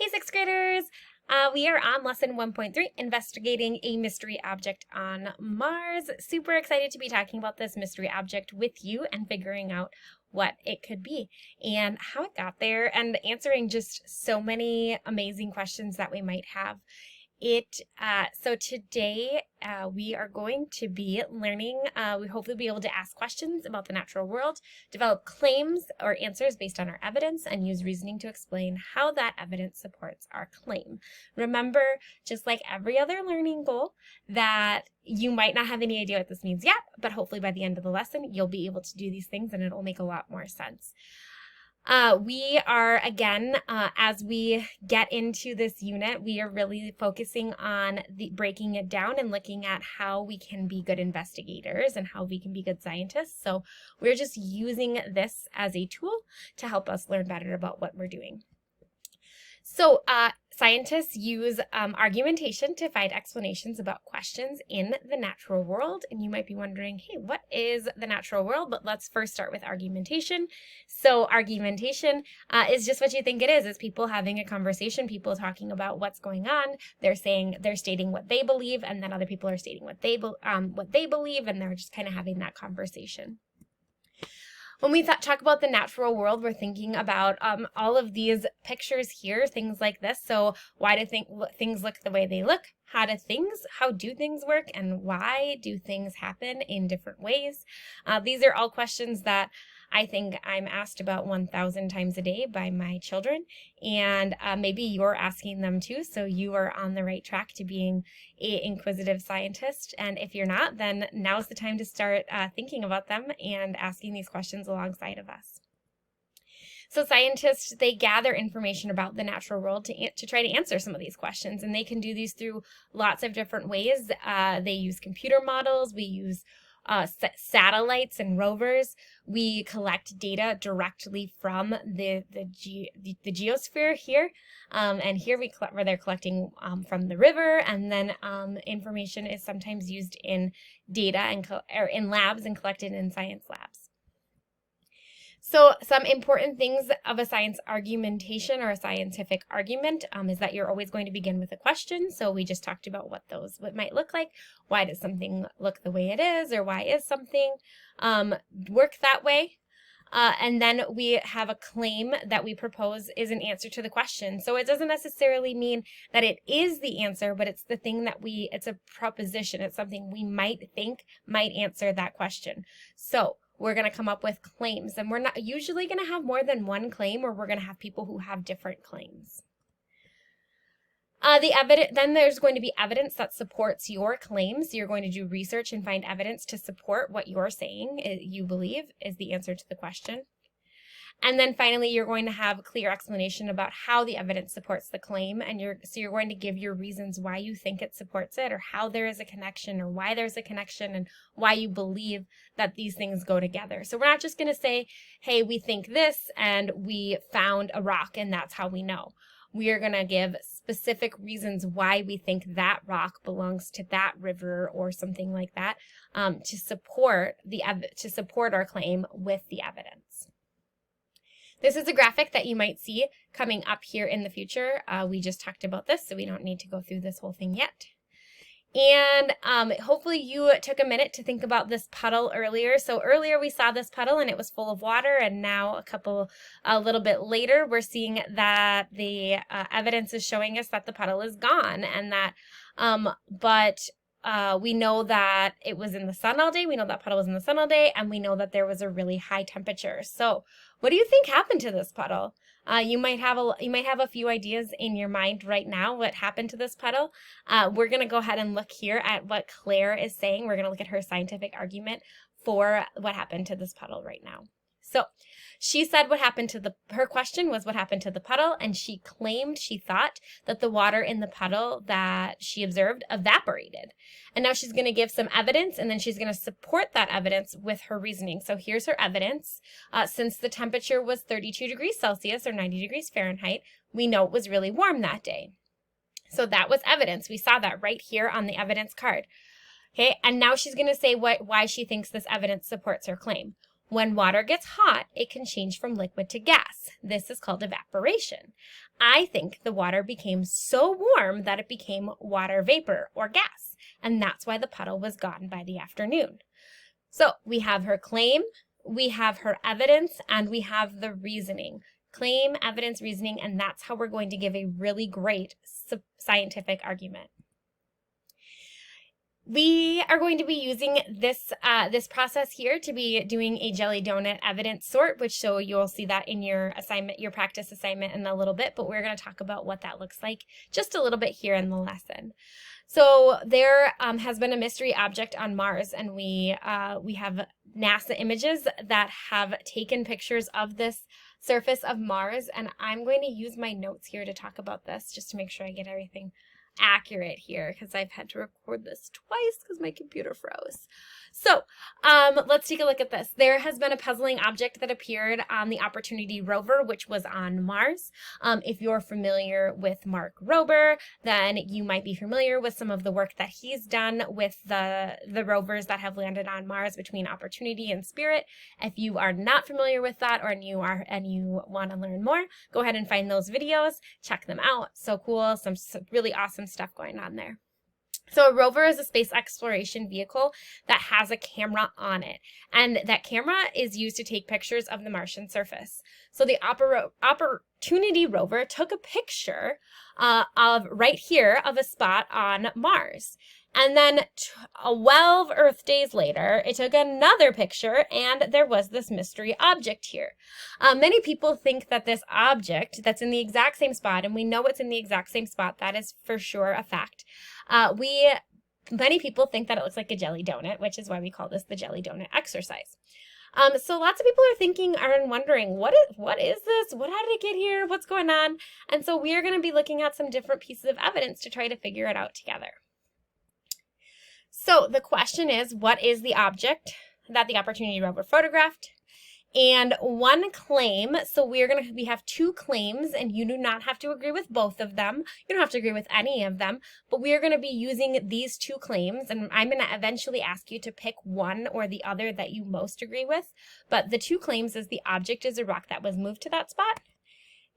Hey, sixth graders! We are on lesson 1.3, investigating a mystery object on Mars. Super excited to be talking about this mystery object with you and figuring out what it could be and how it got there and answering just so many amazing questions that we might have. So today we are going to be learning, we hopefully be able to ask questions about the natural world, develop claims or answers based on our evidence, and use reasoning to explain how that evidence supports our claim. Remember, just like every other learning goal, that you might not have any idea what this means yet, but hopefully by the end of the lesson, you'll be able to do these things and it'll make a lot more sense. We are, again, as we get into this unit, we are really focusing on breaking it down and looking at how we can be good investigators and how we can be good scientists. So we're just using this as a tool to help us learn better about what we're doing. So scientists use argumentation to find explanations about questions in the natural world. And you might be wondering, hey, what is the natural world? But let's first start with argumentation. So argumentation is just what you think it is. It's people having a conversation, people talking about what's going on. They're stating what they believe, and then other people are stating what they believe, and they're just kind of having that conversation. When we talk about the natural world, we're thinking about all of these pictures here, things like this. So why do things look the way they look? How do things work? And why do things happen in different ways? These are all questions that I think I'm asked about 1,000 times a day by my children, and maybe you're asking them too, so you are on the right track to being an inquisitive scientist. And if you're not, then now's the time to start thinking about them and asking these questions alongside of us. So scientists, they gather information about the natural world to try to answer some of these questions, and they can do these through lots of different ways. They use computer models, we use satellites and rovers. We collect data directly from the geosphere here, and here where they're collecting from the river, and then information is sometimes used in data or in labs and collected in science labs. So some important things of a science argumentation or a scientific argument is that you're always going to begin with a question. So we just talked about what might look like. Why does something look the way it is, or why is something work that way? And then we have a claim that we propose is an answer to the question. So it doesn't necessarily mean that it is the answer, but it's the thing that it's a proposition. It's something we might think might answer that question. So we're going to come up with claims, and we're not usually going to have more than one claim, or we're going to have people who have different claims. Then there's going to be evidence that supports your claims. You're going to do research and find evidence to support what you're saying you believe is the answer to the question. And then finally, you're going to have a clear explanation about how the evidence supports the claim, and you're going to give your reasons why you think it supports it, or how there is a connection, or why there's a connection, and why you believe that these things go together. So we're not just going to say, hey, we think this, and we found a rock, and that's how we know. We are going to give specific reasons why we think that rock belongs to that river or something like that, to support our claim with the evidence. This is a graphic that you might see coming up here in the future. We just talked about this, so we don't need to go through this whole thing yet. And hopefully you took a minute to think about this puddle earlier. So earlier we saw this puddle and it was full of water, and now a little bit later, we're seeing that the evidence is showing us that the puddle is gone, and that, we know that it was in the sun all day. We know that puddle was in the sun all day, and we know that there was a really high temperature. So what do you think happened to this puddle? You might have a few ideas in your mind right now what happened to this puddle. We're going to go ahead and look here at what Claire is saying. We're going to look at her scientific argument for what happened to this puddle right now. So she said her question was what happened to the puddle, and she thought that the water in the puddle that she observed evaporated. And now she's going to give some evidence, and then she's going to support that evidence with her reasoning. So here's her evidence. Since the temperature was 32 degrees Celsius or 90 degrees Fahrenheit, we know it was really warm that day. So that was evidence. We saw that right here on the evidence card. Okay, and now she's going to say why she thinks this evidence supports her claim. When water gets hot, it can change from liquid to gas. This is called evaporation. I think the water became so warm that it became water vapor or gas, and that's why the puddle was gone by the afternoon. So we have her claim, we have her evidence, and we have the reasoning. Claim, evidence, reasoning, and that's how we're going to give a really great scientific argument. We are going to be using this this process here to be doing a jelly donut evidence sort, which so you'll see that in your assignment, your practice assignment in a little bit, but we're going to talk about what that looks like just a little bit here in the lesson. So there has been a mystery object on Mars, and we have NASA images that have taken pictures of this surface of Mars, and I'm going to use my notes here to talk about this just to make sure I get everything accurate here, because I've had to record this twice because my computer froze. So let's take a look at this. There has been a puzzling object that appeared on the Opportunity rover, which was on Mars. If you're familiar with Mark Rober, then you might be familiar with some of the work that he's done with the rovers that have landed on Mars between Opportunity and Spirit. If you are not familiar with that, or you want to learn more, go ahead and find those videos, check them out. So cool, some really awesome stuff going on there. So a rover is a space exploration vehicle that has a camera on it, and that camera is used to take pictures of the Martian surface. So the Opportunity rover took a picture of right here of a spot on Mars. And then 12 Earth days later, it took another picture, and there was this mystery object here. Many people think that this object that's in the exact same spot, and we know it's in the exact same spot, that is for sure a fact. Many people think that it looks like a jelly donut, which is why we call this the jelly donut exercise. So lots of people are thinking and wondering, what is this? How did it get here? What's going on? And so we are going to be looking at some different pieces of evidence to try to figure it out together. So the question is, what is the object that the Opportunity rover photographed? And one claim, so we have two claims, and you do not have to agree with both of them. You don't have to agree with any of them, but we are going to be using these two claims, and I'm going to eventually ask you to pick one or the other that you most agree with. But the two claims is the object is a rock that was moved to that spot,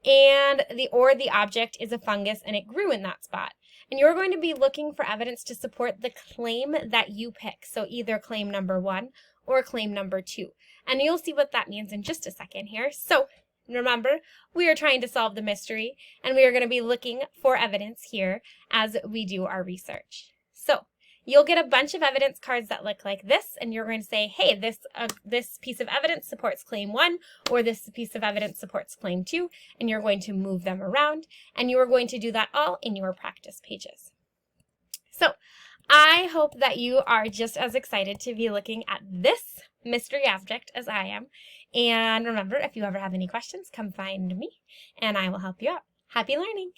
and the object is a fungus and it grew in that spot. And you're going to be looking for evidence to support the claim that you pick. So either claim number 1 or claim number 2. And you'll see what that means in just a second here. So remember, we are trying to solve the mystery, and we are going to be looking for evidence here as we do our research. So you'll get a bunch of evidence cards that look like this, and you're going to say, hey, this piece of evidence supports claim 1, or this piece of evidence supports claim 2, and you're going to move them around, and you are going to do that all in your practice pages. So I hope that you are just as excited to be looking at this mystery object as I am. And remember, if you ever have any questions, come find me, and I will help you out. Happy learning!